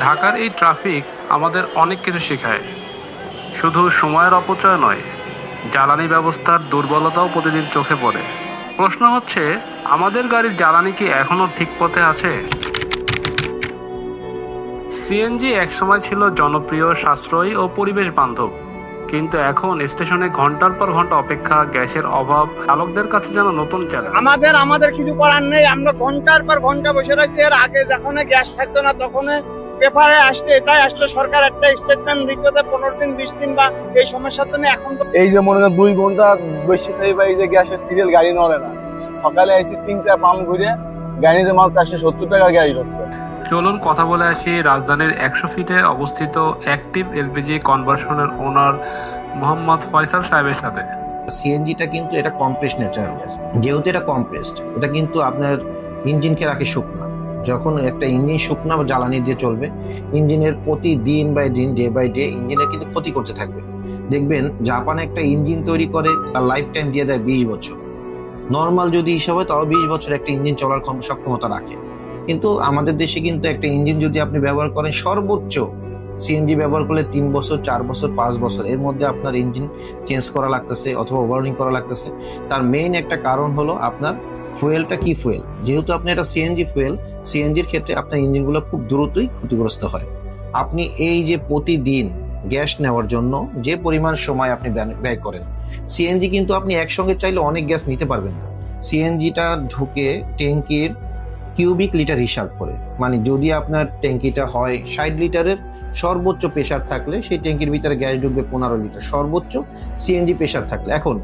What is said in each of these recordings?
ঢাকার এই ট্রাফিক আমাদের অনেক কিছু শেখায়। শুধু সময়ের অপচয় নয়, জ্বালানি ব্যবস্থার দুর্বলতাও প্রতিদিন চোখে পড়ে। প্রশ্ন হচ্ছে, আমাদের গাড়ির জ্বালানি কি এখনো ঠিক পথে আছে? সিএনজি একসময় ছিল জনপ্রিয়, সাশ্রয়ী ও পরিবেশ বান্ধব, কিন্তু এখন স্টেশনে ঘন্টার পর ঘন্টা অপেক্ষা, গ্যাসের অভাব চালকদের কাছে যেন নতুন চ্যালেঞ্জ। আমাদের কিছু করার নেই, আমরা ঘন্টার পর ঘন্টা বসে রয়েছি। এর আগে যখন গ্যাস থাকতো না তখন পেপারে আসলে এটাই আসলে সরকার একটা স্টেটমেন্ট দিত 15 দিন 20 দিন বা এই সমস্যার জন্য। এখন তো এই যে মনে করেন 2 ঘন্টা বসে থাকি বা এই যে গ্যাসের সিরিয়াল গাড়ি নড়ে না। সকালে আইসি 3টা পাম্প ঘুরে গাড়িতে মাল 470 টাকার গাড়ি ঢুকছে। চলুন কথা বলে আসি রাজধানীর 100 ফিটে অবস্থিত অ্যাক্টিভ এলপিজি কনভার্সনের ওনার মোহাম্মদ ফয়সাল সাহেবের সাথে। সিএনজিটা কিন্তু এটা কম্প্রেসড ন্যাচারাল গ্যাস। যেহেতু এটা কম্প্রেসড, এটা কিন্তু আপনার ইঞ্জিনকে রাখে শুকনা। যখন একটা ইঞ্জিন শুকনা জ্বালানি দিয়ে চলবে, ইঞ্জিনের প্রতিদিন বাই দিন, ডে বাই ডে ইঞ্জিনের কিন্তু ক্ষতি করতে থাকবে। দেখবেন জাপানে একটা ইঞ্জিন তৈরি করে তার লাইফ টাইম দিয়ে দেয় 20 বছর। নর্মাল যদি হিসাব হয় তাও 20 বছর একটা ইঞ্জিন চলার সক্ষমতা রাখে। কিন্তু আমাদের দেশে কিন্তু একটা ইঞ্জিন যদি আপনি ব্যবহার করেন, সর্বোচ্চ সিএনজি ব্যবহার করলে 3 বছর, 4 বছর, 5 বছর এর মধ্যে আপনার ইঞ্জিন চেঞ্জ করা লাগতেছে অথবা ওভারহোলিং করা লাগতেছে। তার মেইন একটা কারণ হলো আপনার ফুয়েলটা কি ফুয়েল। যেহেতু আপনি এটা সিএনজি ফুয়েল, সিএনজির ক্ষেত্রে আপনার ইঞ্জিনগুলো খুব দ্রুতই ক্ষতিগ্রস্ত হয়। আপনি এই যে প্রতিদিন গ্যাস নেওয়ার জন্য যে পরিমাণ সময় আপনি ব্যয় করেন, সিএনজি কিন্তু আপনি একসঙ্গে চাইলে অনেক গ্যাস নিতে পারবেন না। সিএনজিটা ঢুকে ট্যাঙ্কির কিউবিক লিটার হিসাব করে, মানে যদি আপনার ট্যাঙ্কিটা হয় 60 লিটারের, সর্বোচ্চ প্রেসার থাকলে সেই ট্যাঙ্কির ভিতরে গ্যাস ঢুকবে 15 লিটার সর্বোচ্চ সিএনজি প্রেসার থাকলে। এখন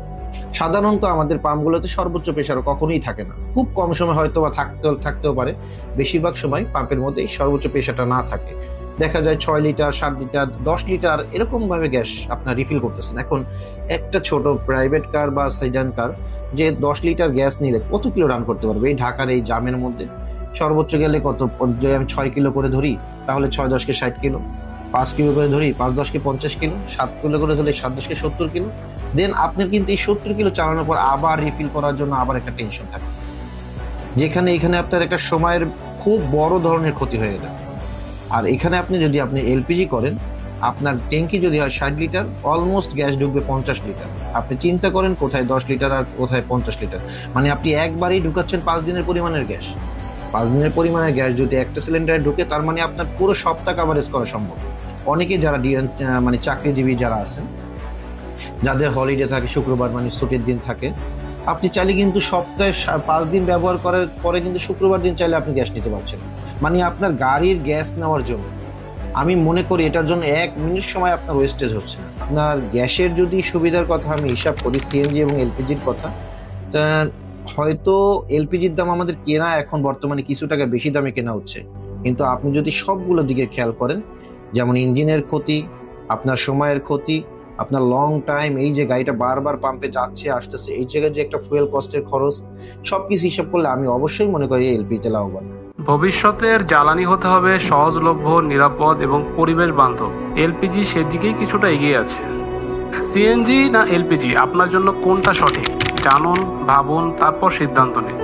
সাধারণত আমাদের পাম্পগুলোতে সর্বোচ্চ প্রেসার কখনোই থাকে না, খুব কম সময় হয়তো বা থাকতেও পারে। বেশিরভাগ সময় পাম্পের মধ্যে সর্বোচ্চ প্রেসারটা না থাকে। দেখা যায় 6 লিটার, 7 লিটার, 10 লিটার এরকম ভাবে গ্যাস আপনার রিফিল করতেছেন। এখন একটা ছোট প্রাইভেট কার বা সেডান কার যে 10 লিটার গ্যাস নিলে কত কিলো রান করতে পারবে এই ঢাকার এই জামের মধ্যে? সর্বোচ্চ গেলে কত, যদি আমি 6 কিলো করে ধরি তাহলে 6-10 কে 60 কিলো, 5 কিলো করে ধরি 5-10 কে 50 কিলো, 7 কিলো করে ধরলে 7-10 কে 70 কিলো। দেন আপনার কিন্তু এই 70 কিলো চালানোর পর আবার রিফিল করার জন্য আবার একটা টেনশন থাকে, যেখানে এখানে আপনার একটা সময়ের খুব বড় ধরনের ক্ষতি হয়ে গেল। আর এখানে আপনি যদি এলপিজি করেন, আপনার ট্যাঙ্কি যদি হয় 60 লিটার, অলমোস্ট গ্যাস ঢুকবে 50 লিটার। আপনি চিন্তা করেন কোথায় 10 লিটার আর কোথায় 50 লিটার, মানে আপনি একবারই ঢুকাচ্ছেন 5 দিনের পরিমাণের গ্যাস। 5 দিনের পরিমাণের গ্যাস যদি একটা সিলিন্ডারে ঢুকে, তার মানে আপনার পুরো সপ্তাহ কাভারেজ করা সম্ভব। অনেকে যারা মানে চাকরিজীবী যারা আছেন, যাদের হলিডে থাকে, শুক্রবার মানে ছুটির দিন থাকে, আপনি চাইলে কিন্তু সপ্তাহে 5 দিন ব্যবহার করার পরে কিন্তু শুক্রবার দিন চাইলে আপনি গ্যাস নিতে পারছেন। মানে আপনার গাড়ির গ্যাস নেওয়ার জন্য আমি মনে করি এটার জন্য 1 মিনিট সময় আপনার ওয়েস্টেজ হচ্ছে না। আপনার গ্যাসের যদি সুবিধার কথা আমি হিসাব করি, সিএনজি এবং এলপিজির কথা, তা হয়তো এলপিজির দাম আমাদের কেনা এখন বর্তমানে কিছু টাকা বেশি দামে কেনা হচ্ছে, কিন্তু আপনি যদি সবগুলো দিকে খেয়াল করেন, যেমন ইঞ্জিনের ক্ষতি, আপনার সময়ের ক্ষতি, আপনার লং টাইম, এই যে গাড়িটা বারবার পাম্পে যাচ্ছে আসতেছে, এই জায়গায় যে একটা ফুয়েল কস্টের খরচ, সবকিছু হিসাব করলে আমি অবশ্যই মনে করি এলপিজিতে লাভবান। ভবিষ্যতের জ্বালানি হতে হবে সহজলভ্য, নিরাপদ এবং পরিবেশ বান্ধব। এলপিজি সেদিকেই কিছুটা এগিয়ে আছে। সিএনজি না এলপিজি, আপনার জন্য কোনটা সঠিক? জানুন, ভাবুন, তারপর সিদ্ধান্ত নিন।